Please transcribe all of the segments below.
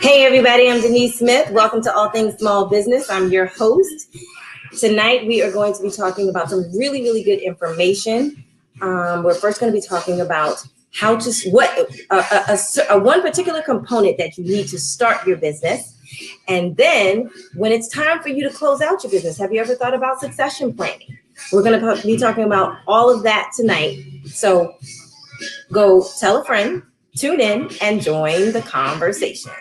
Hey everybody, I'm Denise Smith. Welcome to All Things Small Business. I'm your host. Tonight we are going to be talking about some really good information. We're first going to be talking about how to one particular component that you need to start your business. And then when it's time for you to close out your business, have you ever thought about succession planning? We're going to be talking about all of that tonight. So go tell a friend, tune in, and join the conversation.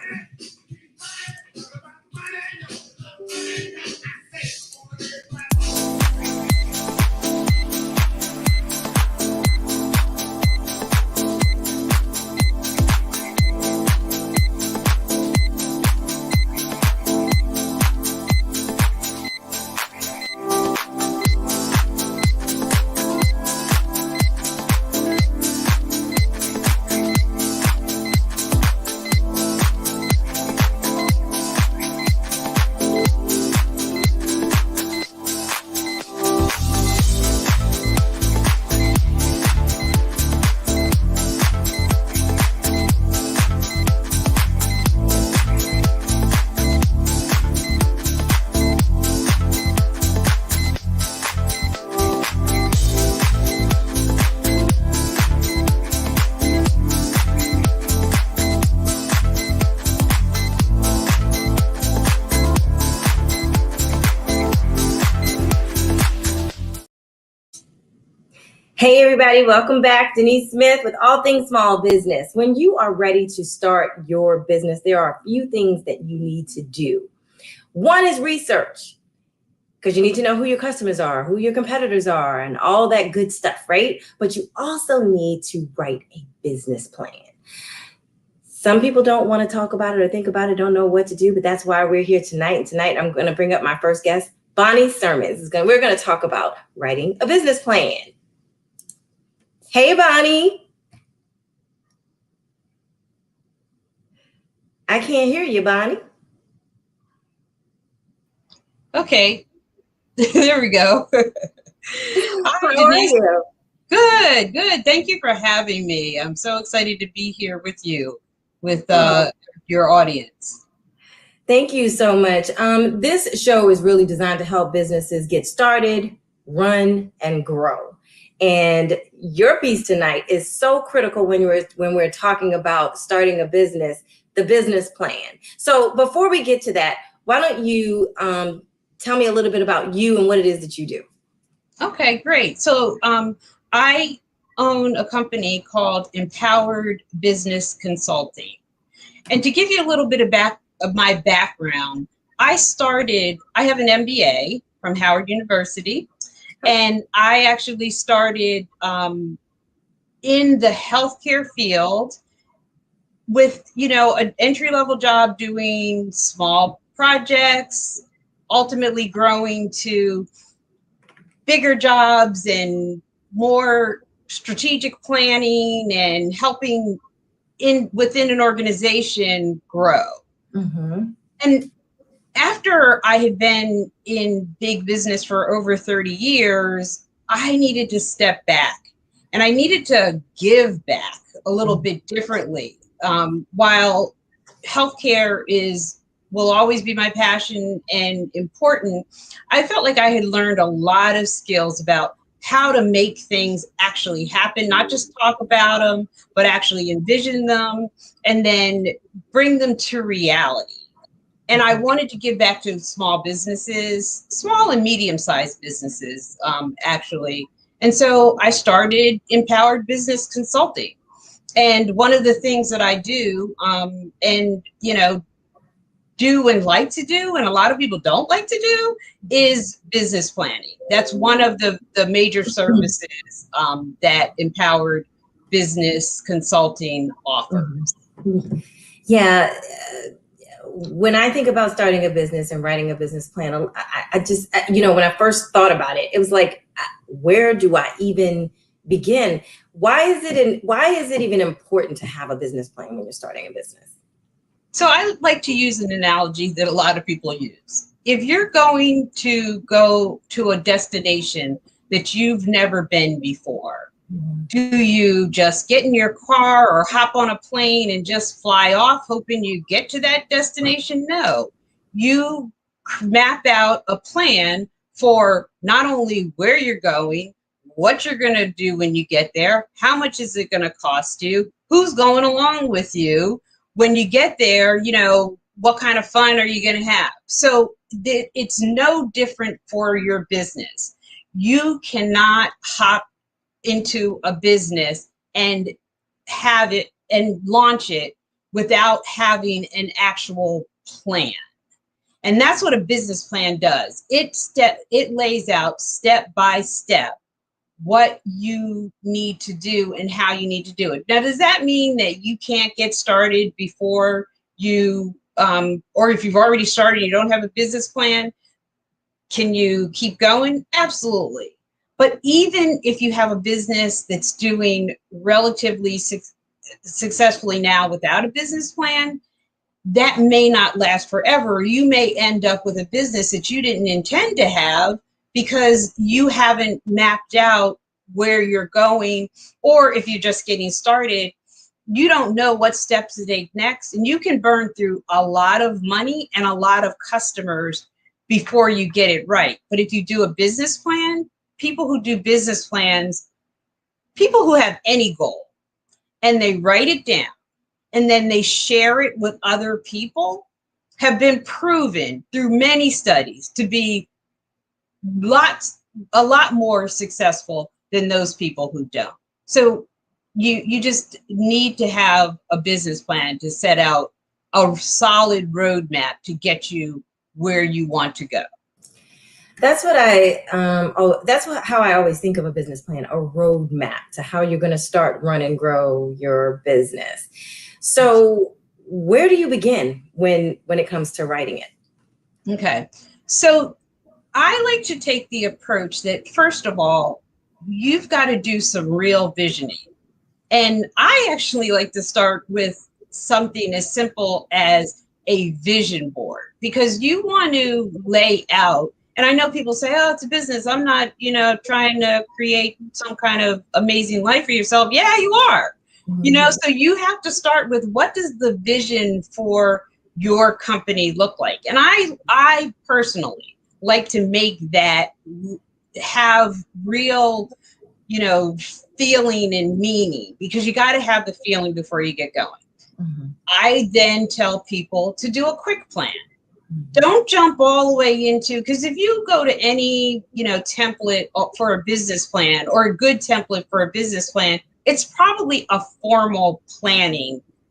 Hey everybody, welcome back. Denise Smith with All Things Small Business. When you are ready to start your business, there are a few things that you need to do. One is research, because you need to know who your customers are, who your competitors are, and all that good stuff, right? But you also need to write a business plan. Some people don't want to talk about it or think about it, don't know what to do, but that's why we're here tonight. And tonight I'm going to bring up my first guest, Bonnie Sermons. We're going to talk about writing a business plan. Hey, Bonnie. I can't hear you, Bonnie. Okay, there we go. Hi, Denise. Good. Thank you for having me. I'm so excited to be here with you, with your audience. Thank you so much. This show is really designed to help businesses get started, run, and grow. And your piece tonight is so critical when we're talking about starting a business, the business plan. So before we get to that, why don't you tell me a little bit about you and what it is that you do? Okay, great. So I own a company called Empowered Business Consulting. And to give you a little bit of my background, I have an MBA from Howard University. And I actually started in the healthcare field with, an entry-level job doing small projects, ultimately growing to bigger jobs and more strategic planning and helping within an organization grow. Mm-hmm. And after I had been in big business for over 30 years, I needed to step back and I needed to give back a little bit differently. While healthcare will always be my passion and important, I felt like I had learned a lot of skills about how to make things actually happen, not just talk about them, but actually envision them and then bring them to reality. And I wanted to give back to small businesses, small and medium-sized businesses, actually. And so I started Empowered Business Consulting. And one of the things that I do, do and like to do, and a lot of people don't like to do, is business planning. That's one of the major services that Empowered Business Consulting offers. Yeah. When I think about starting a business and writing a business plan, I just, when I first thought about it, it was like, where do I even begin? Why is it even important to have a business plan when you're starting a business? So I like to use an analogy that a lot of people use. If you're going to go to a destination that you've never been before, Do you just get in your car or hop on a plane and just fly off hoping you get to that destination? No. You map out a plan for not only where you're going, what you're going to do when you get there, how much is it going to cost you, who's going along with you, when you get there, you know, what kind of fun are you going to have? So it's no different for your business. You cannot hop into a business and have it and launch it without having an actual plan. And that's what a business plan does. It lays out step by step what you need to do and how you need to do it. Now, does that mean that you can't get started before you, or if you've already started and you don't have a business plan, can you keep going? Absolutely. But even if you have a business that's doing relatively successfully now without a business plan, that may not last forever. You may end up with a business that you didn't intend to have because you haven't mapped out where you're going, or if you're just getting started, you don't know what steps to take next, and you can burn through a lot of money and a lot of customers before you get it right. But if you do a business plan, people who do business plans, people who have any goal, and they write it down, and then they share it with other people, have been proven through many studies to be a lot more successful than those people who don't. So you just need to have a business plan to set out a solid roadmap to get you where you want to go. That's what how I always think of a business plan, a roadmap to how you're going to start, run, and grow your business. So where do you begin when it comes to writing it? Okay. So I like to take the approach that, first of all, you've got to do some real visioning. And I actually like to start with something as simple as a vision board, because you want to lay out, and I know people say, oh, it's a business, I'm not, trying to create some kind of amazing life for yourself. Yeah, you are. So you have to start with, what does the vision for your company look like? And I personally like to make that have real, feeling and meaning, because you got to have the feeling before you get going. I then tell people to do a quick plan. Don't jump all the way into, because if you go to any, template for a business plan, or a good template for a business plan, it's probably a formal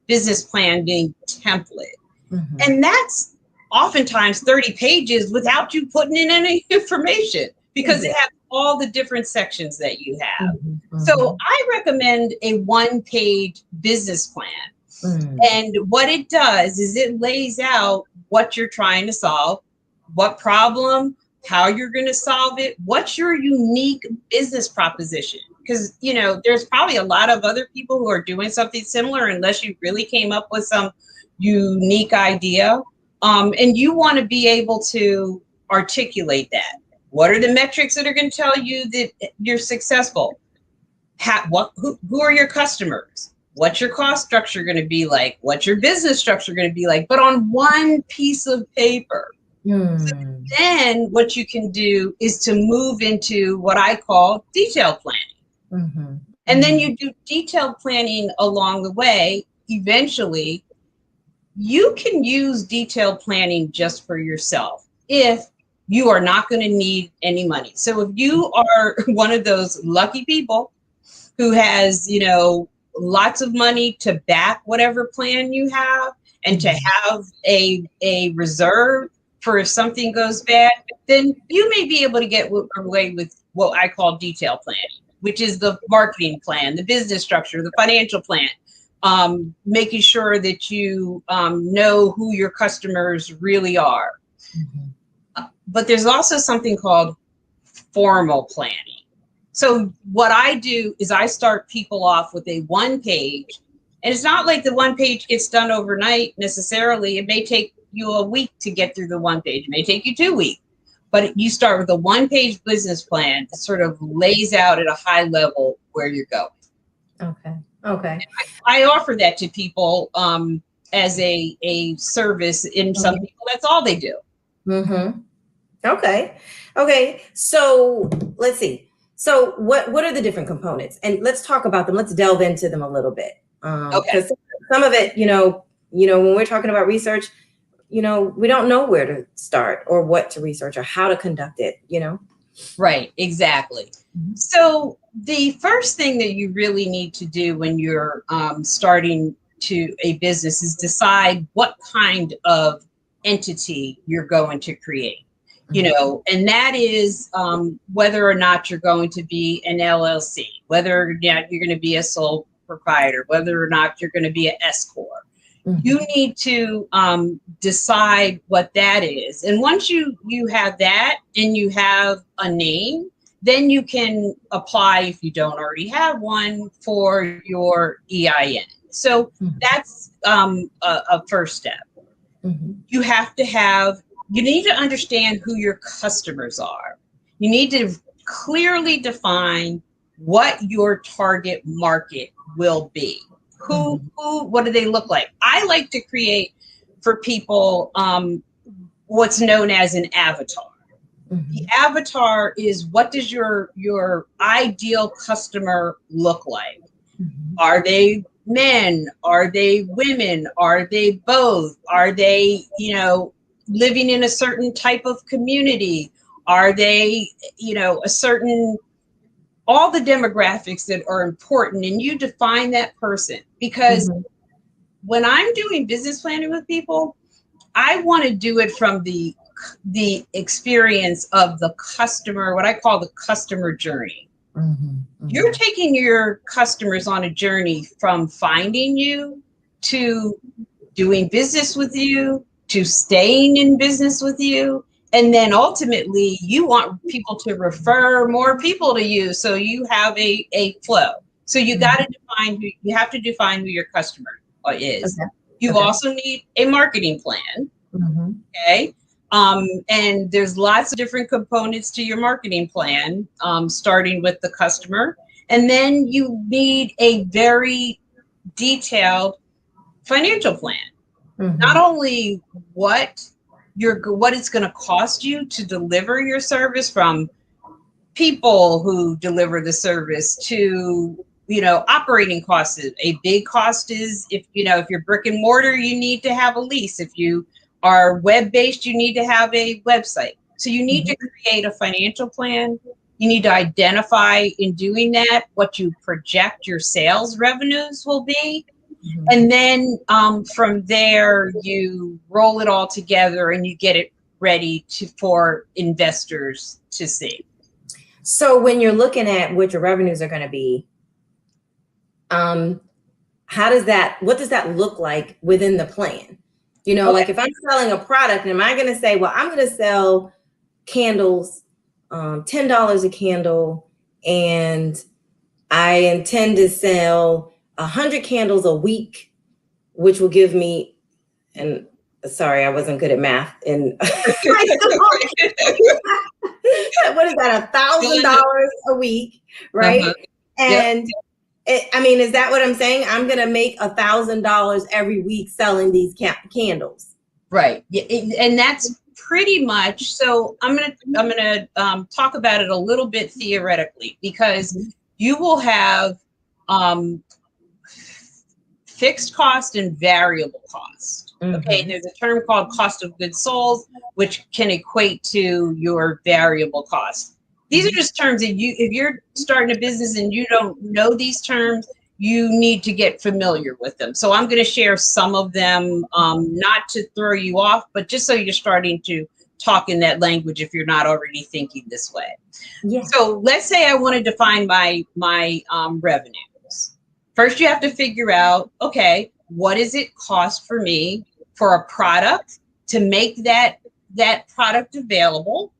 business planning template. And that's oftentimes 30 pages without you putting in any information, because it has all the different sections that you have. So I recommend a one-page business plan. And what it does is it lays out what you're trying to solve, what problem, how you're going to solve it, what's your unique business proposition. Because, there's probably a lot of other people who are doing something similar, unless you really came up with some unique idea. And you want to be able to articulate that. What are the metrics that are going to tell you that you're successful? Who are your customers? What's your cost structure going to be like? What's your business structure going to be like? But on one piece of paper. So then what you can do is to move into what I call detailed planning. And then you do detailed planning along the way. Eventually, you can use detailed planning just for yourself if you are not going to need any money. So if you are one of those lucky people who has, lots of money to back whatever plan you have, and to have a reserve for if something goes bad, then you may be able to get away with what I call detailed planning, which is the marketing plan, the business structure, the financial plan, making sure that you know who your customers really are. But there's also something called formal planning. So what I do is I start people off with a one page, and it's not like the one page gets done overnight necessarily. It may take you a week to get through the one page. It may take you 2 weeks. but you start with a one-page business plan that sort of lays out at a high level where you're going. Okay. Okay. I offer that to people as a service. In some people, that's all they do. Mm-hmm. Okay. Okay. So let's see. So what are the different components? And let's talk about them. Let's delve into them a little bit. Okay. Because some of it, when we're talking about research, we don't know where to start or what to research or how to conduct it, Right, exactly. So the first thing that you really need to do when you're starting to a business is decide what kind of entity you're going to create. And that is whether or not you're going to be an LLC, whether or not you're going to be a sole proprietor, whether or not you're going to be an S corp. You need to decide what that is. And once you have that and you have a name, then you can apply, if you don't already have one, for your EIN. So that's a first step. You need to understand who your customers are. You need to clearly define what your target market will be. What do they look like? I like to create for people what's known as an avatar. The avatar is, what does your ideal customer look like? Are they men? Are they women? Are they both? Are they, living in a certain type of community? Are they, a certain, all the demographics that are important, and you define that person. Because when I'm doing business planning with people, I want to do it from the experience of the customer, what I call the customer journey. You're taking your customers on a journey from finding you to doing business with you, to staying in business with you. And then ultimately you want people to refer more people to you. So you have a flow. So you got to you have to define who your customer is. Okay. You also need a marketing plan. Okay. And there's lots of different components to your marketing plan, starting with the customer. And then you need a very detailed financial plan. Not only what it's going to cost you to deliver your service, from people who deliver the service to, operating costs. A big cost is if you're brick and mortar, you need to have a lease. If you are web-based, you need to have a website. So you need to create a financial plan. You need to identify, in doing that, what you project your sales revenues will be. And then from there, you roll it all together and you get it ready for investors to see. So when you're looking at what your revenues are going to be, what does that look like within the plan? Like if I'm selling a product, am I going to say, well, I'm going to sell candles, $10 a candle, and I intend to sell 100 candles a week, which will give me, and sorry, I wasn't good at math in high school. What is that? $1,000 a week, right? And is that what I'm saying? I'm going to make $1,000 every week selling these candles. Right. And that's pretty much, so I'm going to talk about it a little bit theoretically, because you will have fixed cost and variable cost. Okay. There's a term called cost of goods sold, which can equate to your variable cost. These are just terms that if you're starting a business and you don't know these terms, you need to get familiar with them. So I'm going to share some of them, not to throw you off, but just so you're starting to talk in that language if you're not already thinking this way. Yeah. So let's say I want to define my revenues. First, you have to figure out, okay, what does it cost for me for a product to make that product available,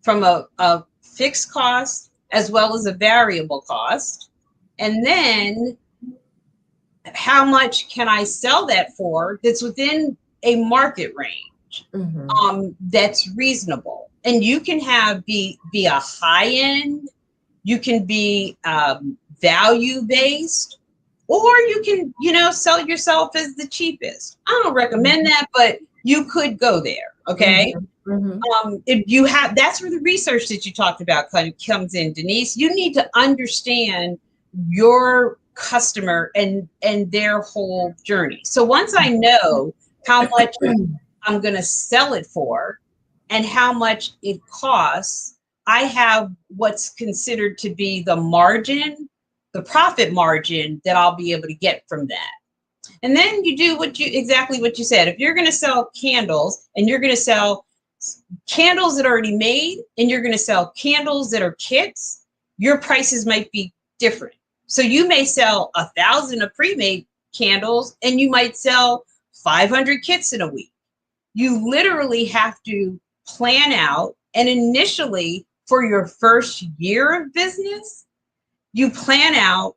from a fixed cost as well as a variable cost? And then how much can I sell that for that's within a market range that's reasonable? and you can be a high end, you can be value based, or you can, sell yourself as the cheapest. I don't recommend that, but you could go there. Okay. If you have, that's where the research that you talked about kind of comes in, Denise. You need to understand your customer and their whole journey. So once I know how much I'm going to sell it for and how much it costs, I have what's considered to be the margin, the profit margin that I'll be able to get from that. And then you do exactly what you said. If you're going to sell candles and you're going to sell candles that are already made and you're going to sell candles that are kits, your prices might be different. So you may sell 1,000 of pre-made candles and you might sell 500 kits in a week. You literally have to plan out, and initially for your first year of business, you plan out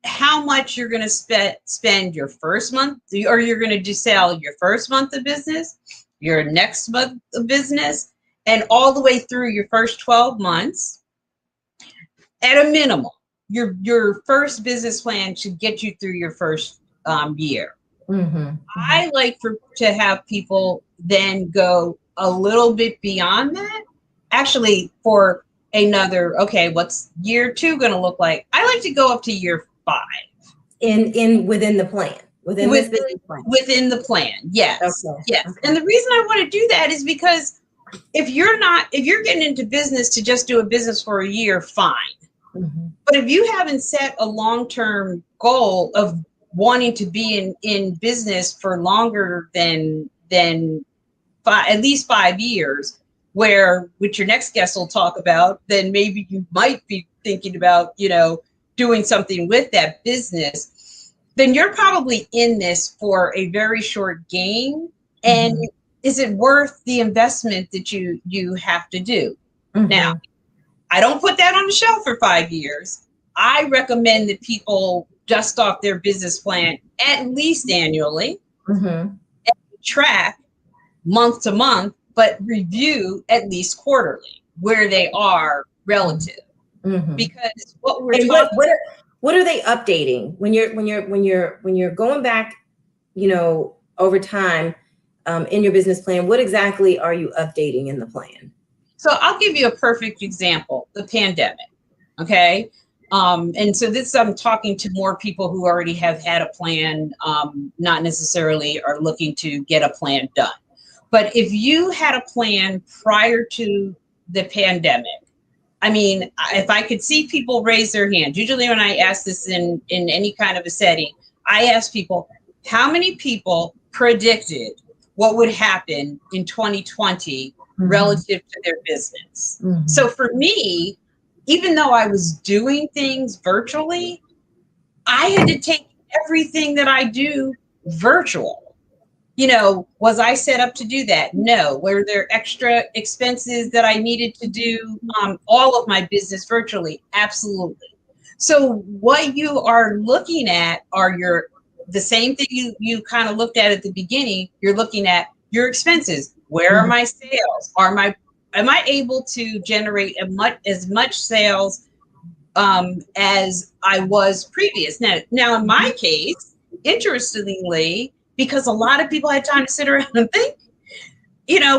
how much you're going to spend your first month, or you're going to just sell your first month of business, your next month of business, and all the way through your first 12 months. At a minimum, your first business plan should get you through your first year. I like to have people then go a little bit beyond that. Actually, for another, okay, what's year 2 going to look like? I like to go up to year 5. Within the plan. Within the plan. Yes. Okay. Yes. Okay. And the reason I want to do that is because if you're getting into business to just do a business for a year, fine. But if you haven't set a long-term goal of wanting to be in business for longer than at least 5 years, which your next guest will talk about, then maybe you might be thinking about, doing something with that business, then you're probably in this for a very short game. And is it worth the investment that you have to do? Now, I don't put that on the shelf for 5 years. I recommend that people dust off their business plan at least annually, and track month to month, but review at least quarterly where they are relative. Because what we're talking what are they updating when you're going back, over time in your business plan? What exactly are you updating in the plan? So I'll give you a perfect example: the pandemic. Okay. And so I'm talking to more people who already have had a plan, not necessarily are looking to get a plan done. But if you had a plan prior to the pandemic, I mean, if I could see people raise their hand, usually when I ask this in any kind of a setting, I ask people, how many people predicted what would happen in 2020 relative to their business? So for me, even though I was doing things virtually, I had to take everything that I do virtual. Was I set up to do that? No. Were there extra expenses that I needed to do all of my business virtually? Absolutely. So what you are looking at are the same thing you kind of looked at the beginning. You're looking at your expenses. Where are my sales? Am I able to generate as much sales as I was previous? Now in my case, interestingly, because a lot of people had time to sit around and think,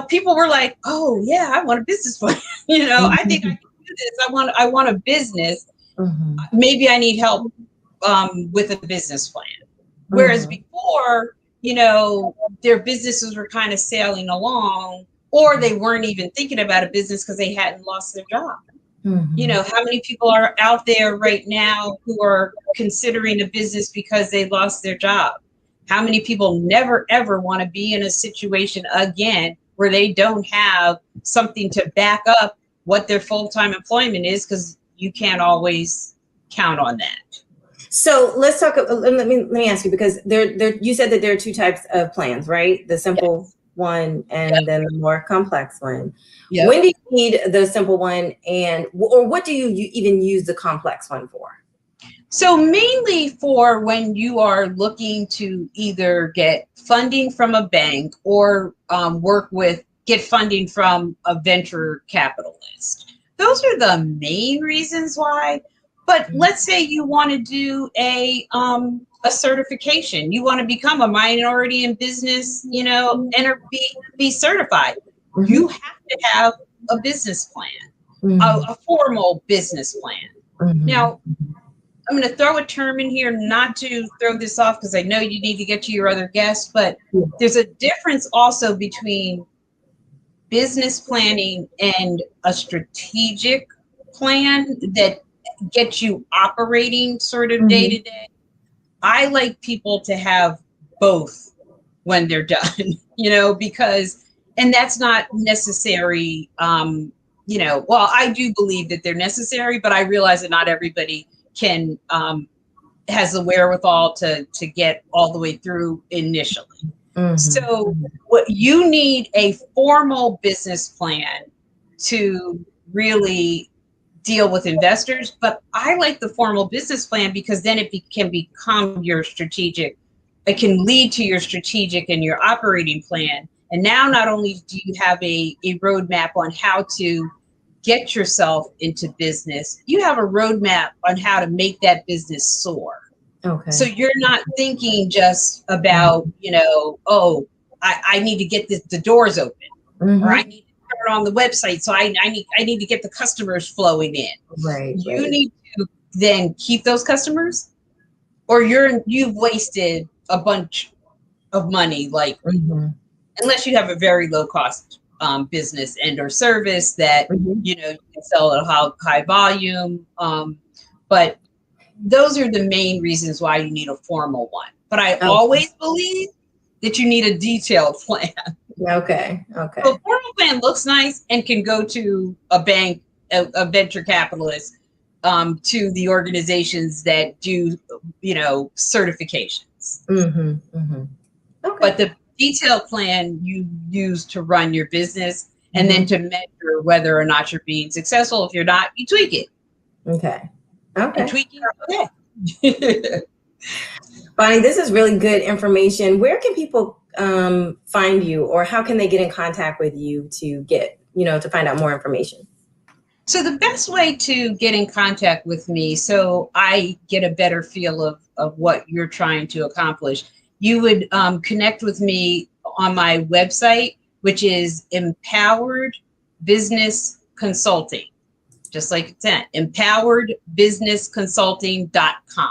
people were like, oh yeah, I want a business plan. I think I can do this. I want a business. Maybe I need help with a business plan. Whereas before, their businesses were kind of sailing along, or they weren't even thinking about a business because they hadn't lost their job. How many people are out there right now who are considering a business because they lost their job? How many people never, ever want to be in a situation again where they don't have something to back up what their full-time employment is, because you can't always count on that. So let's talk. Let me ask you, because you said that there are 2 types of plans, right? The simple one and then the more complex one. Yep. When do you need the simple one, or what do you even use the complex one for? So mainly for when you are looking to either get funding from a bank or work with get funding from a venture capitalist. Those are the main reasons why. But let's say you want to do a certification. You want to become a minority in business, you know, and or be certified. Mm-hmm. You have to have a business plan, a formal business plan. Mm-hmm. Now, I'm going to throw a term in here, not to throw this off because I know you need to get to your other guests, but there's a difference also between business planning and a strategic plan that gets you operating sort of day to day. I like people to have both when they're done, you know, because, and that's not necessary, you know, well, I do believe that they're necessary, but I realize that not everybody can, has the wherewithal to get all the way through initially. So what you need a formal business plan to really deal with investors, but I like the formal business plan because then it can become your strategic, it can lead to your strategic and your operating plan. And now not only do you have a roadmap on how to get yourself into business, you have a roadmap on how to make that business soar. Okay. So you're not thinking just about, you know, oh, I need to get the doors open, or I need to turn on the website. So I need to get the customers flowing in. Right. You need to then keep those customers, or you've wasted a bunch of money, like unless you have a very low cost business and or service that you know you can sell at a high volume. But those are the main reasons why you need a formal one. But I always believe that you need a detailed plan. Okay. Okay. So a formal plan looks nice and can go to a bank, a venture capitalist, to the organizations that do, you know, certifications. Okay. But the detailed plan you use to run your business and then to measure whether or not you're being successful. If you're not, you tweak it. Okay. Okay. And tweaking, okay. Bonnie, this is really good information. Where can people find you, or how can they get in contact with you to get, you know, to find out more information? So the best way to get in contact with me, so I get a better feel of what you're trying to accomplish, you would connect with me on my website, which is Empowered Business Consulting. Just like it's at empoweredbusinessconsulting.com.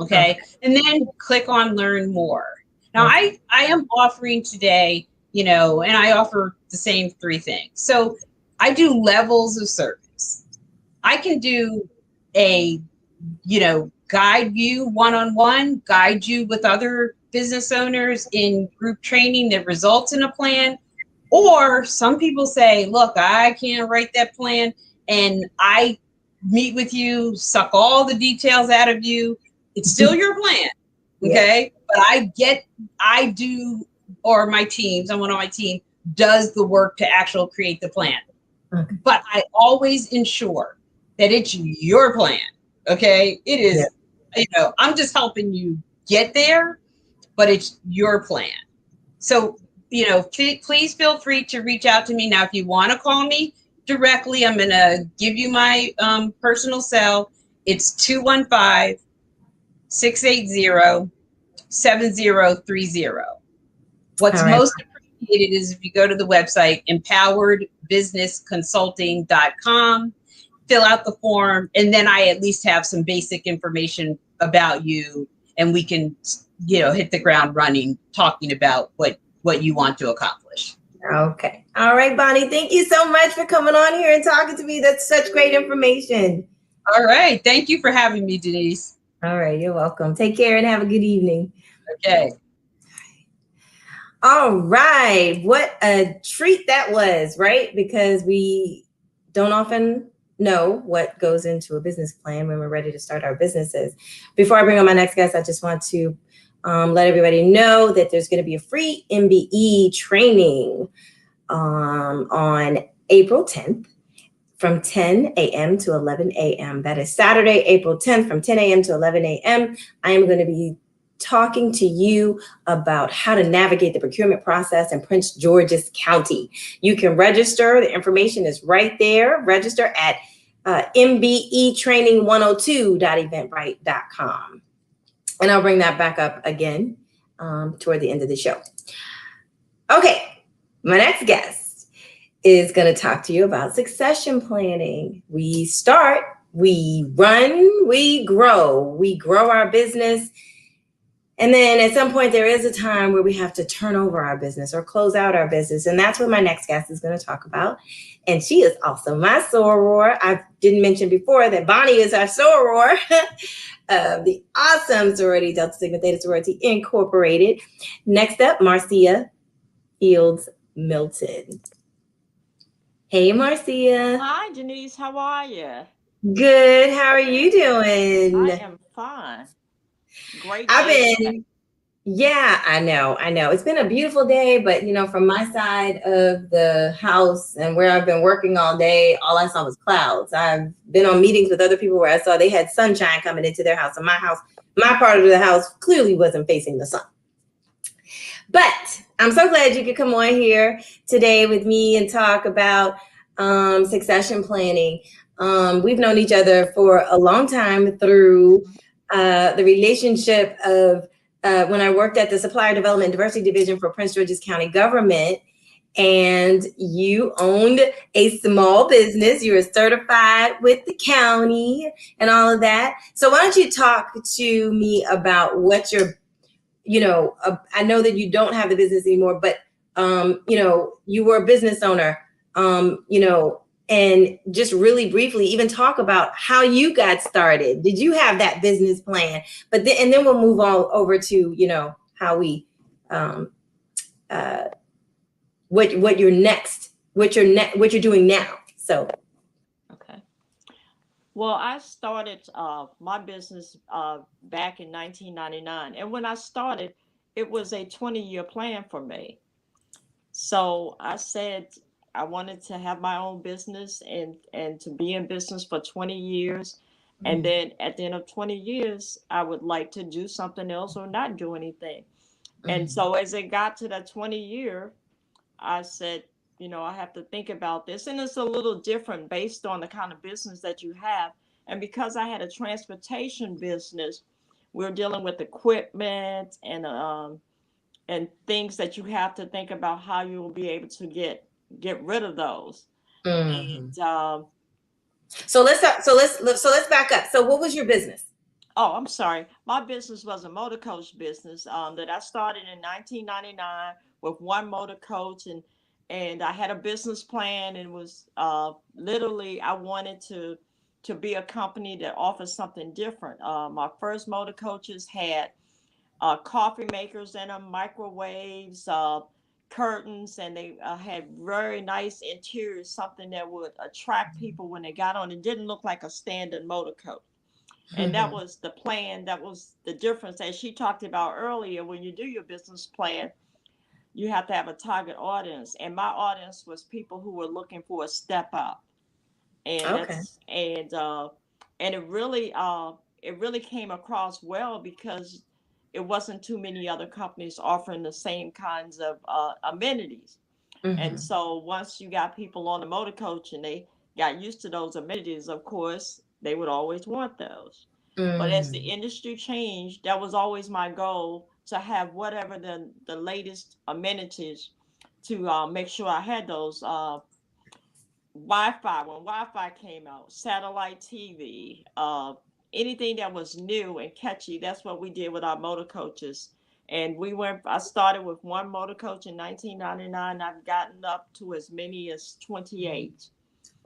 Okay. And then click on learn more. Now I am offering today, you know, and I offer the same 3 things. So I do levels of service. I can do a, you know, guide you one-on-one, guide you with other business owners in group training that results in a plan. Or some people say, look, I can't write that plan. And I meet with you, suck all the details out of you. It's still your plan, okay? But I do, or my team, someone on my team does the work to actually create the plan. But I always ensure that it's your plan, okay? It is, you know, I'm just helping you get there, but it's your plan. So, you know, please feel free to reach out to me. Now, if you want to call me directly, I'm going to give you my personal cell. It's 215-680-7030. What's most appreciated is if you go to the website, empoweredbusinessconsulting.com, fill out the form, and then I at least have some basic information about you, and we can, you know, hit the ground running, talking about what you want to accomplish. Okay. All right, Bonnie, thank you so much for coming on here and talking to me. That's such great information. All right. Thank you for having me, Denise. All right. You're welcome. Take care and have a good evening. Okay. All right. What a treat that was, right? Because we don't often know what goes into a business plan when we're ready to start our businesses. Before I bring on my next guest, I just want to let everybody know that there's going to be a free MBE training on April 10th from 10 a.m. to 11 a.m. That is Saturday, April 10th from 10 a.m. to 11 a.m. I am going to be talking to you about how to navigate the procurement process in Prince George's County. You can register. The information is right there. Register at mbetraining102.eventbrite.com. And I'll bring that back up again toward the end of the show. Okay, my next guest is going to talk to you about succession planning. We start, we run, we grow. We grow our business. And then at some point, there is a time where we have to turn over our business or close out our business. And that's what my next guest is going to talk about. And she is also my soror. I didn't mention before that Bonnie is our soror of the awesome sorority, Delta Sigma Theta Sorority Incorporated. Next up, Marcia Milton. Hey, Marcia. Hi, Denise. How are you? Good. How are you doing? I am fine. Great I've day. been, yeah, I know. It's been a beautiful day, but from my side of the house and where I've been working all day, all I saw was clouds. I've been on meetings with other people where I saw they had sunshine coming into their house, and my part of the house clearly wasn't facing the sun. But I'm so glad you could come on here today with me and talk about succession planning. We've known each other for a long time through the relationship of when I worked at the Supplier Development and Diversity Division for Prince George's County government, and you owned a small business. You were certified with the county and all of that. So why don't you talk to me about what your I know that you don't have the business anymore, but, you were a business owner, and just really briefly even talk about how you got started. Did you have that business plan? But then we'll move on over to, how we, what you're doing now. So. Okay. Well, I started my business back in 1999. And when I started, it was a 20-year plan for me. So I said I wanted to have my own business and to be in business for 20 years. Mm-hmm. And then at the end of 20 years, I would like to do something else or not do anything. Mm-hmm. And so as it got to that 20-year, I said, I have to think about this. And it's a little different based on the kind of business that you have. And because I had a transportation business, we're dealing with equipment and things that you have to think about how you will be able to get rid of those. Mm-hmm. And so let's back up. So what was your business? Oh, I'm sorry. My business was a motor coach business that I started in 1999 with one motor coach, and I had a business plan, and was literally I wanted to be a company that offers something different. My first motor coaches had coffee makers in them, microwaves, curtains, and they had very nice interiors, something that would attract people when they got on. It didn't look like a standard motor coach. And that was the plan. That was the difference. As she talked about earlier, when you do your business plan, you have to have a target audience. And my audience was people who were looking for a step up. And and it really came across well because it wasn't too many other companies offering the same kinds of amenities. Mm-hmm. And so once you got people on the motor coach and they got used to those amenities, of course, they would always want those. Mm. But as the industry changed, that was always my goal, to have whatever the latest amenities to make sure I had those. Wi-Fi, when Wi-Fi came out, satellite TV, anything that was new and catchy, that's what we did with our motor coaches. And I started with one motor coach in 1999. I've gotten up to as many as 28.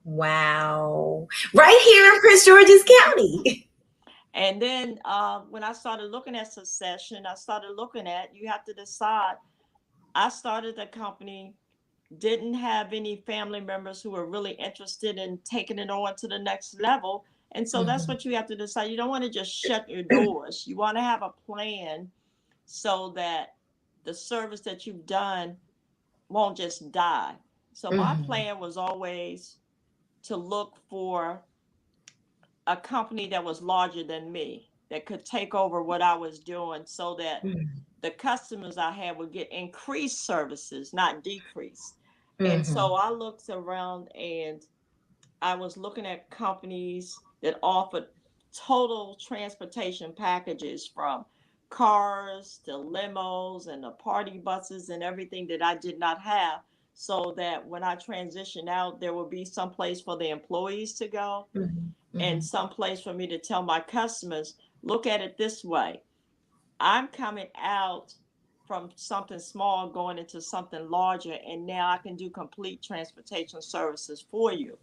Wow. Right here in Prince George's County. And then when I started looking at succession, you have to decide. I started the company, didn't have any family members who were really interested in taking it on to the next level. And so that's what you have to decide. You don't want to just shut your doors. You want to have a plan so that the service that you've done won't just die. So my plan was always to look for a company that was larger than me. that could take over what I was doing, so that Mhm. the customers I had would get increased services, not decreased. And so Mhm. I looked around and I was looking at companies that offered total transportation packages, from cars to limos and the party buses and everything that I did not have, so that when I transition out, there will be some place for the employees to go Mhm. and Mhm. some place for me to tell my customers, look at it this way. I'm coming out from something small going into something larger, and now I can do complete transportation services for you.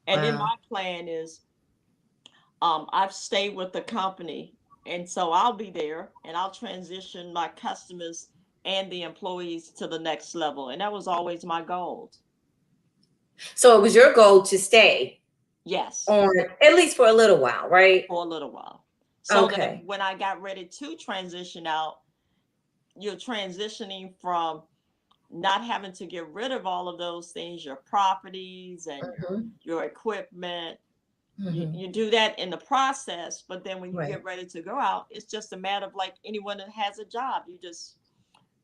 And then Wow. my plan is, I've stayed with the company, and so I'll be there and I'll transition my customers and the employees to the next level. And that was always my goal. So it was your goal to stay Yes, on at least for a little while, right? for a little while. So that Okay. when I got ready to transition out, you're transitioning from not having to get rid of all of those things, your properties and Mhm. your equipment. Mhm. You do that in the process, but then when you Right. get ready to go out, it's just a matter of like anyone that has a job. You just,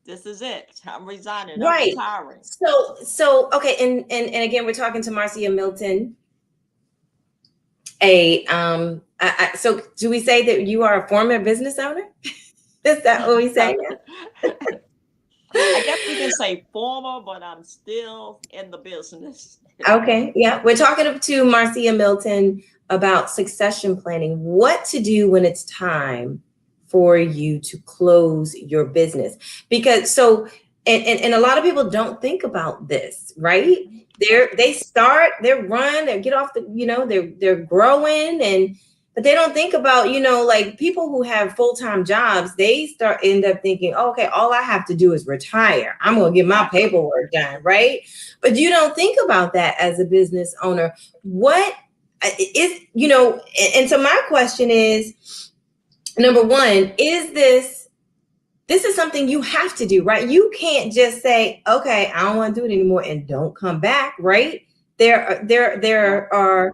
this is it. I'm resigning. I'm Right. retiring. So okay, and again, we're talking to Marcia Milton. So do we say that you are a former business owner? Is that what we say? I guess we can say former, but I'm still in the business. Okay, yeah. We're talking to Marcia Milton about succession planning, what to do when it's time for you to close your business. Because so, and a lot of people don't think about this, right? They start, they run, they get off the, they're growing, and but they don't think about, like people who have full-time jobs, they end up thinking, oh, okay, all I have to do is retire. I'm gonna get my paperwork done, right? But you don't think about that as a business owner. What is, and so my question is, number one, this is something you have to do, right? You can't just say, okay, I don't want to do it anymore and don't come back, right? There are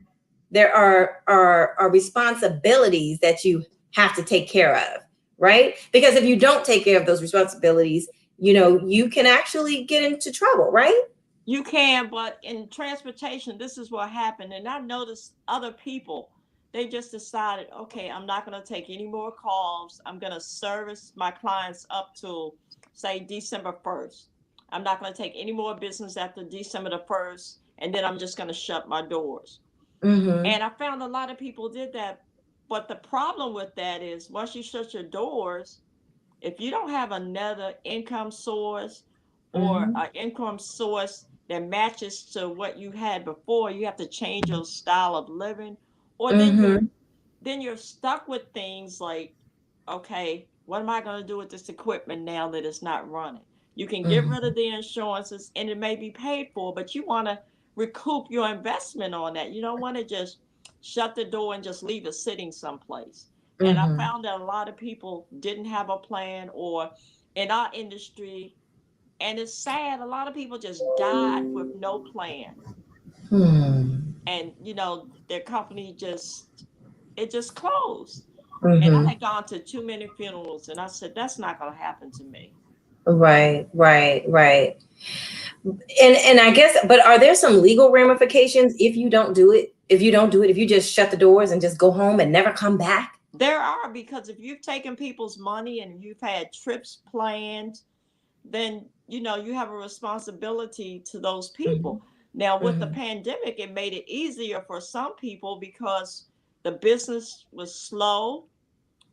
responsibilities that you have to take care of, right? Because if you don't take care of those responsibilities, you can actually get into trouble, right? You can, but in transportation, this is what happened. And I noticed other people, they just decided, okay, I'm not going to take any more calls. I'm going to service my clients up to, say, December 1st. I'm not going to take any more business after December the 1st. And then I'm just going to shut my doors. Mm-hmm. And I found a lot of people did that. But the problem with that is, once you shut your doors, if you don't have another income source, or Mm-hmm. an income source that matches to what you had before, you have to change your style of living, or Mm-hmm. then you're stuck with things like, okay, what am I going to do with this equipment now that it's not running? You can get rid Mm-hmm. of the insurances and it may be paid for, but you want to recoup your investment on that. You don't want to just shut the door and just leave it sitting someplace. And I Mm-hmm. found that a lot of people didn't have a plan, or in our industry, and it's sad, a lot of people just died with no plan. Hmm. And their company just closed. And I Mm-hmm. had gone to too many funerals, and I said, that's not going to happen to me. Right, right, right. And I guess, but are there some legal ramifications if you don't do it? If you don't do it, if you just shut the doors and just go home and never come back? There are, because if you've taken people's money and you've had trips planned, then you have a responsibility to those Mm-hmm. people. Now with the Mm-hmm. pandemic, it made it easier for some people because the business was slow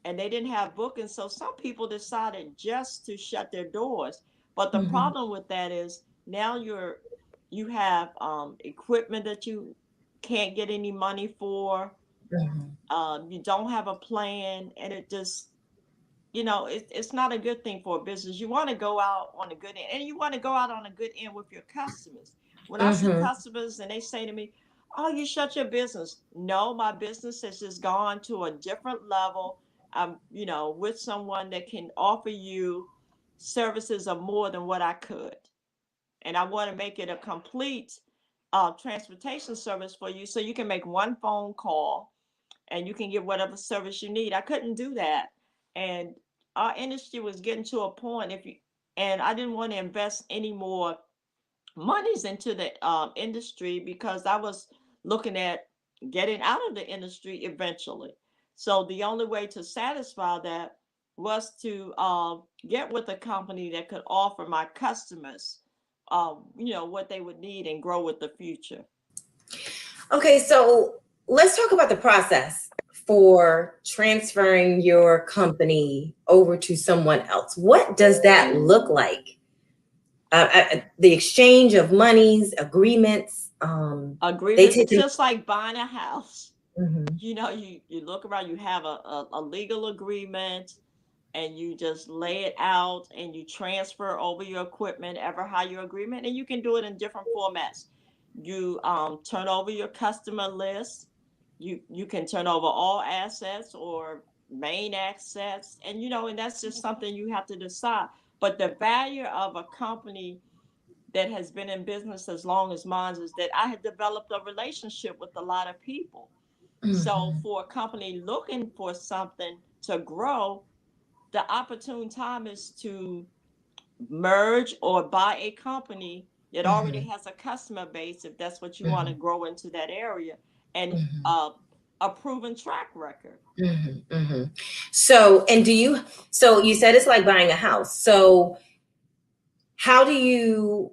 and they didn't have bookings, so some people decided just to shut their doors. But the Mm-hmm. problem with that is, now you have equipment that you can't get any money for. Mm-hmm. You don't have a plan, and it just, it's not a good thing for a business. You want to go out on a good end, and you want to go out on a good end with your customers. When I see Mm-hmm. customers and they say to me, oh, you shut your business. No, my business has just gone to a different level. I'm, with someone that can offer you services of more than what I could. And I want to make it a complete transportation service for you, so you can make one phone call and you can get whatever service you need. I couldn't do that. And our industry was getting to a point, and I didn't want to invest any more monies into the industry because I was looking at getting out of the industry eventually. So the only way to satisfy that was to get with a company that could offer my customers, what they would need and grow with the future. Okay, so let's talk about the process for transferring your company over to someone else. What does that look like? The exchange of monies, agreements. Agreements, it's just like buying a house. Mm-hmm. You look around, you have a legal agreement, and you just lay it out, and you transfer over your equipment, ever how your agreement, and you can do it in different formats. You turn over your customer list. You can turn over all assets or main assets, and and that's just something you have to decide. But the value of a company that has been in business as long as mine is that I had developed a relationship with a lot of people. Mm-hmm. So for a company looking for something to grow, the opportune time is to merge or buy a company that already has a customer base, if that's what you want to grow into that area, and a proven track record. So you said it's like buying a house. So how do you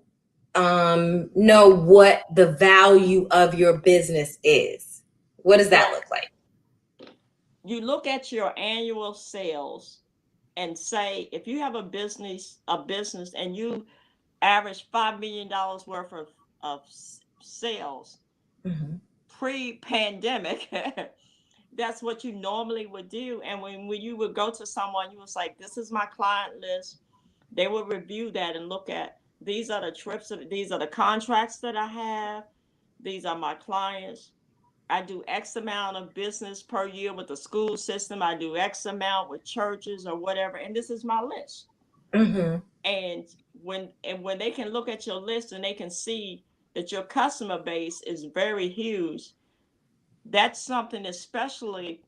know what the value of your business is? What does that look like? You look at your annual sales and say, if you have a business and you average $5 million worth of sales pre-pandemic, that's what you normally would do. And when you would go to someone, you was like, this is my client list. They would review that and look at, these are the trips, these are the contracts that I have. These are my clients. I do X amount of business per year with the school system. I do X amount with churches or whatever. And this is my list. And when they can look at your list and they can see that your customer base is very huge, that's something especially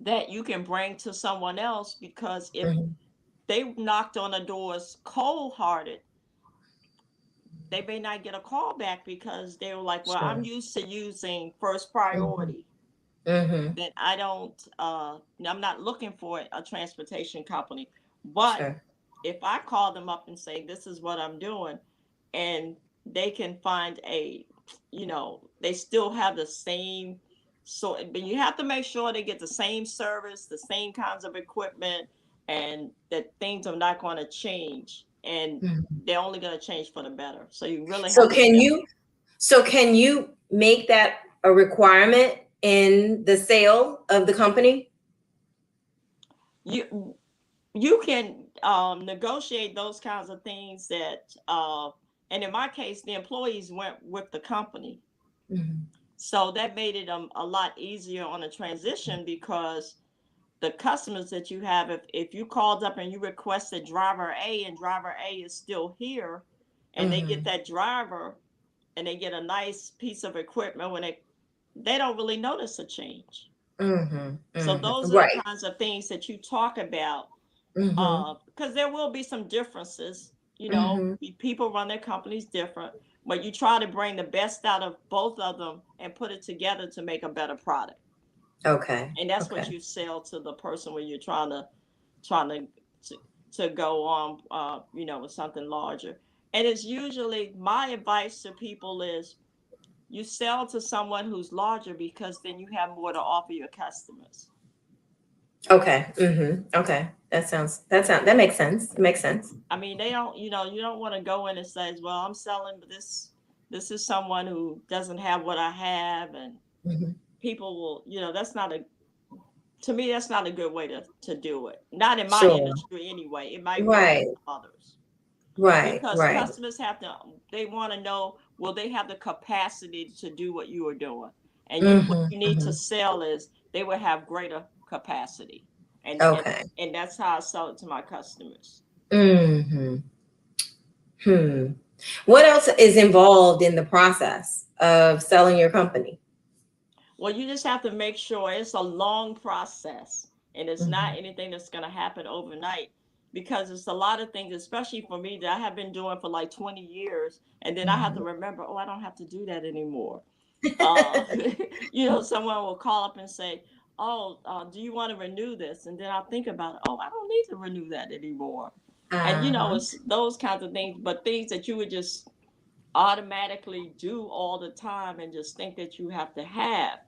that you can bring to someone else, because if they knocked on the doors cold-hearted, they may not get a call back because they were like, well, I'm used to using first priority. Then I'm not looking for a transportation company. But if I call them up and say, this is what I'm doing, and they can find they still have the same, but you have to make sure they get the same service, the same kinds of equipment, and that things are not going to change, and they're only going to change for the better. So you really have can you make that a requirement in the sale of the company? You can negotiate those kinds of things that, and in my case, the employees went with the company. So that made it a lot easier on a transition, because the customers that you have, if you called up and you requested driver A and driver A is still here, and they get that driver and they get a nice piece of equipment, when they don't really notice a change. So those are the kinds of things that you talk about, because there will be some differences. People run their companies different, but you try to bring the best out of both of them and put it together to make a better product. And that's what you sell to the person when you're trying to go on, with something larger. And it's usually, my advice to people is, you sell to someone who's larger, because then you have more to offer your customers. Okay. That makes sense. It makes sense. I mean, they don't, you don't want to go in and say, well, I'm selling this is someone who doesn't have what I have, and people will, that's not to me, that's not a good way to do it. Not in my industry anyway. It might work for others. Because customers they want to know, will they have the capacity to do what you are doing? And what you need to sell is, they will have greater capacity. And that's how I sell it to my customers. What else is involved in the process of selling your company? Well, you just have to make sure it's a long process and it's not anything that's going to happen overnight, because it's a lot of things, especially for me, that I have been doing for like 20 years. And then I have to remember, oh, I don't have to do that anymore. Uh, someone will call up and say, oh, do you want to renew this? And then I'll think about, oh, I don't need to renew that anymore. And, it's those kinds of things, but things that you would just automatically do all the time and just think that you have to have.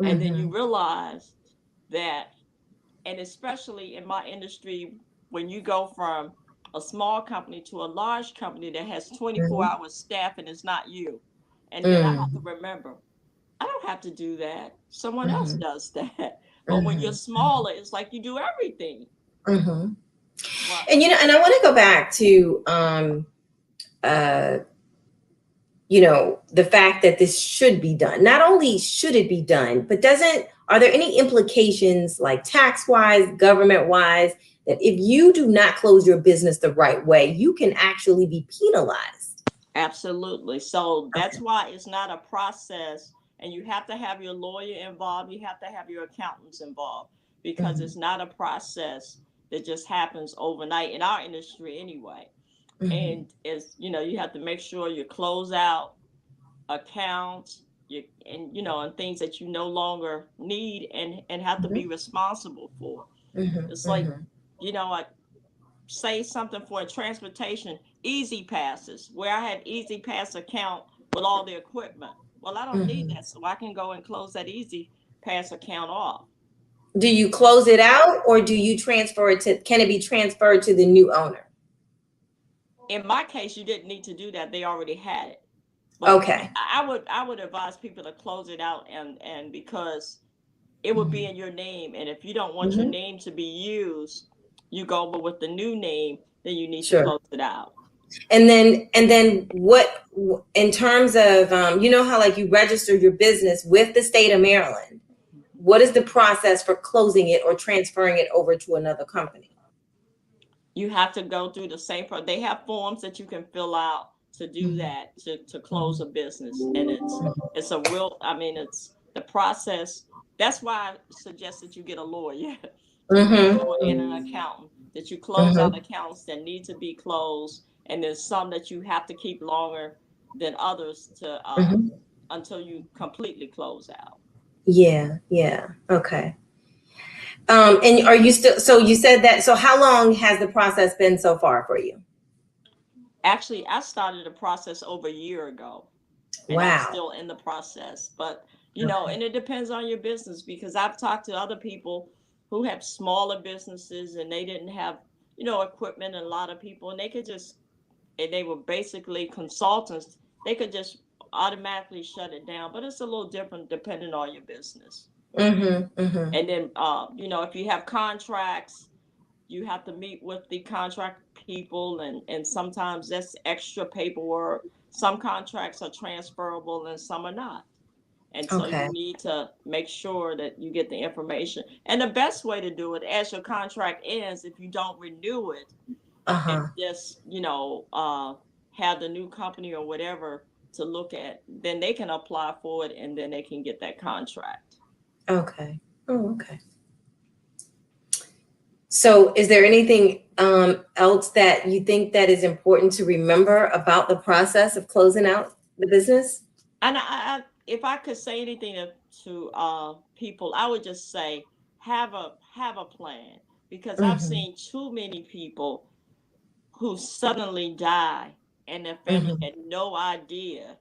And then you realize that, and especially in my industry, when you go from a small company to a large company that has 24-hour staff and it's not you. And then I have to remember, I don't have to do that. Someone else does that. But when you're smaller, it's like you do everything. Wow. And, and I want to go back to, the fact that this should be done. Not only should it be done, but are there any implications, like tax-wise, government-wise, that if you do not close your business the right way, you can actually be penalized? Absolutely. So that's why it's not a process, and you have to have your lawyer involved. You have to have your accountants involved, because it's not a process that just happens overnight in our industry anyway. And it's, you have to make sure you close out accounts, and things that you no longer need and have to be responsible for. It's like, I say something for transportation, Easy Passes, where I had Easy Pass account with all the equipment. Well, I don't need that, so I can go and close that Easy Pass account off. Do you close it out, or do you can it be transferred to the new owner? In my case, you didn't need to do that. They already had it. But okay. I would advise people to close it out, and because it would be in your name. And if you don't want your name to be used, you go over with the new name, then you need to close it out. And then what, in terms of, how like you register your business with the state of Maryland, what is the process for closing it or transferring it over to another company? You have to go through the same process. They have forms that you can fill out to do that, to close a business. And it's it's the process. That's why I suggest that you get a lawyer and an accountant, that you close out accounts that need to be closed. And there's some that you have to keep longer than others to until you completely close out. Yeah. Okay. And are you still, so you said that, so how long has the process been so far for you? Actually, I started the process over a year ago. And wow. I'm still in the process. But, and it depends on your business, because I've talked to other people who have smaller businesses and they didn't have, equipment, and a lot of people, and they were basically consultants. They could just automatically shut it down. But it's a little different depending on your business. And then, if you have contracts, you have to meet with the contract people, and sometimes that's extra paperwork. Some contracts are transferable and some are not. And so you need to make sure that you get the information. And the best way to do it, as your contract ends, if you don't renew it, and just, have the new company or whatever to look at, then they can apply for it, and then they can get that contract. Okay. Oh, okay. So is there anything else that you think that is important to remember about the process of closing out the business? And if I could say anything to people, I would just say, have a plan, because I've seen too many people who suddenly die and their family had no idea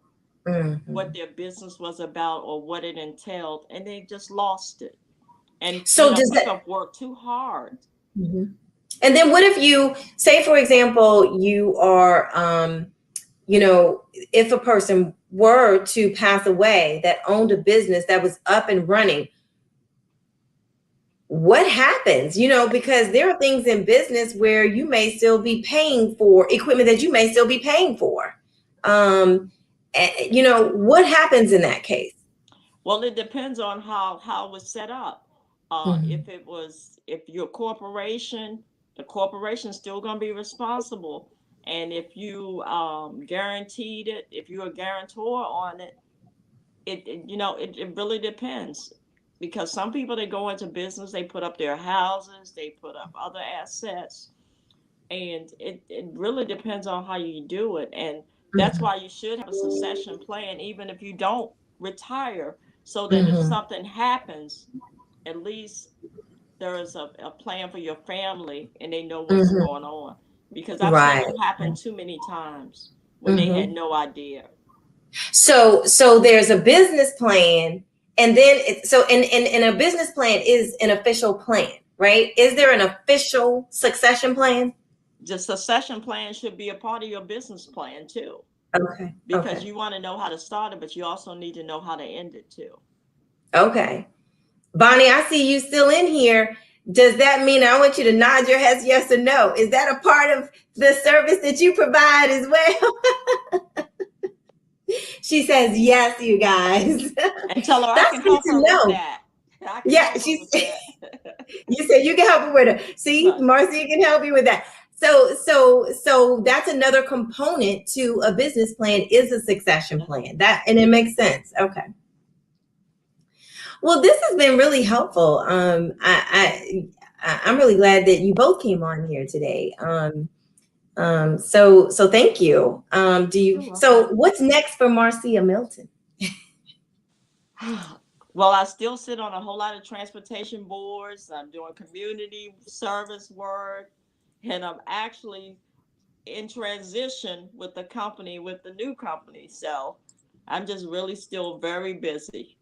what their business was about or what it entailed, and they just lost it. And so people work too hard. And then what if you say, for example, you are, if a person were to pass away that owned a business that was up and running, what happens? Because there are things in business where you may still be paying for equipment that you may still be paying for. What happens in that case? Well, it depends on how it was set up. If you're a corporation, the corporation's still going to be responsible. And if you guaranteed it, if you're a guarantor on it, it really depends, because some people, they go into business, they put up their houses, they put up other assets, and it really depends on how you do it. And that's why you should have a succession plan, even if you don't retire, so that if something happens, at least there is a plan for your family and they know what's going on. Because I've seen it happen too many times when they had no idea. So there's a business plan, and then in a business plan is an official plan, right? Is there an official succession plan? The succession plan should be a part of your business plan too. Okay. Because you want to know how to start it, but you also need to know how to end it too. Okay. Bonnie, I see you still in here. Does that mean, I want you to nod your head yes or no? Is that a part of the service that you provide as well? She says yes, you guys. And tell her I can help her with that. Yeah, you said you can help her with it. See, Marcia can help you with that. So that's another component to a business plan, is a succession plan. And it makes sense. Okay. Well, this has been really helpful. I'm really glad that you both came on here today. So thank you. So what's next for Marcia Milton? Well, I still sit on a whole lot of transportation boards. I'm doing community service work, and I'm actually in transition with the new company. So I'm just really still very busy.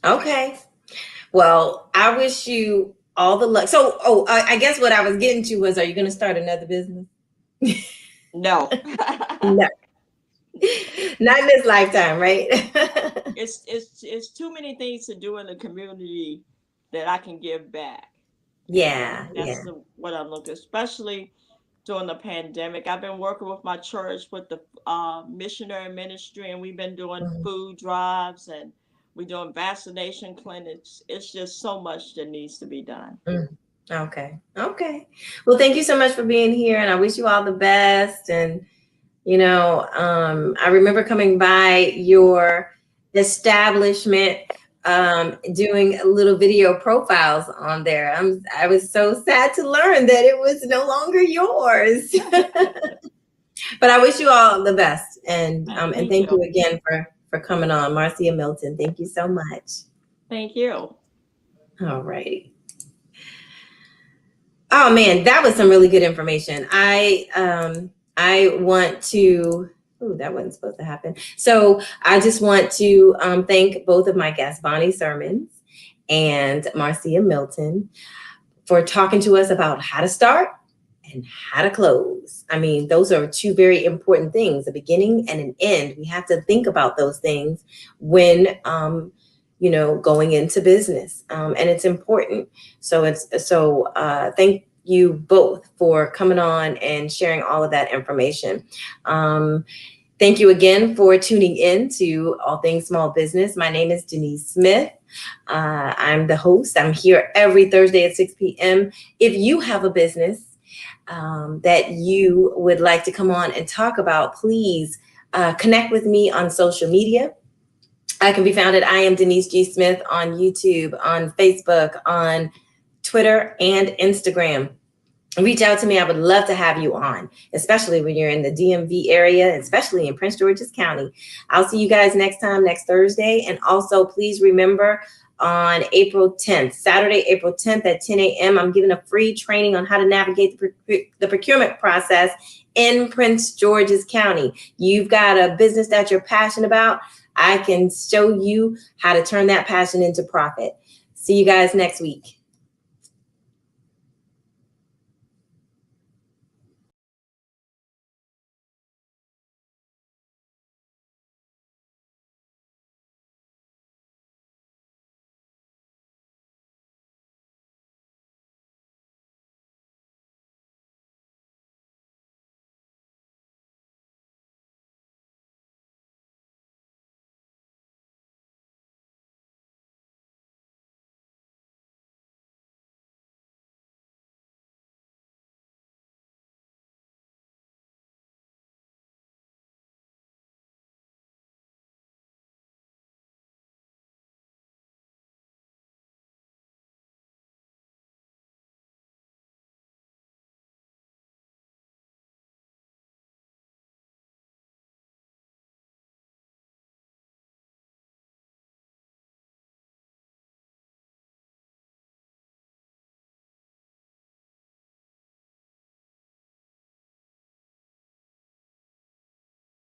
Okay. Well, I wish you all the luck. So, I guess what I was getting to was, are you going to start another business? No. No. Not in this lifetime, right? It's too many things to do in the community that I can give back. Yeah. That's what I'm looking, especially during the pandemic. I've been working with my church with the missionary ministry, and we've been doing food drives, and we're doing vaccination clinics. It's just so much that needs to be done. Okay. Well, thank you so much for being here, and I wish you all the best. And I remember coming by your establishment, doing little video profiles on there. I was so sad to learn that it was no longer yours. But I wish you all the best, and thank you again for coming on, Marcia Milton. Thank you so much. Thank you. All righty. Oh man, that was some really good information. I want to, that wasn't supposed to happen. So I just want to thank both of my guests, Bonnie Sermons and Marcia Milton, for talking to us about how to start and how to close. I mean, those are two very important things, a beginning and an end. We have to think about those things when, going into business, and it's important. So thank you both for coming on and sharing all of that information. Thank you again for tuning in to All Things Small Business. My name is Denise Smith. I'm the host. I'm here every Thursday at 6 p.m. If you have a business that you would like to come on and talk about, please connect with me on social media. I can be found at I am Denise G. Smith on YouTube, on Facebook, on Twitter, and Instagram. Reach out to me. I would love to have you on, especially when you're in the DMV area, especially in Prince George's County. I'll see you guys next Thursday. And also, please remember, on April 10th, Saturday, April 10th at 10 a.m., I'm giving a free training on how to navigate the procurement process in Prince George's County. You've got a business that you're passionate about. I can show you how to turn that passion into profit. See you guys next week.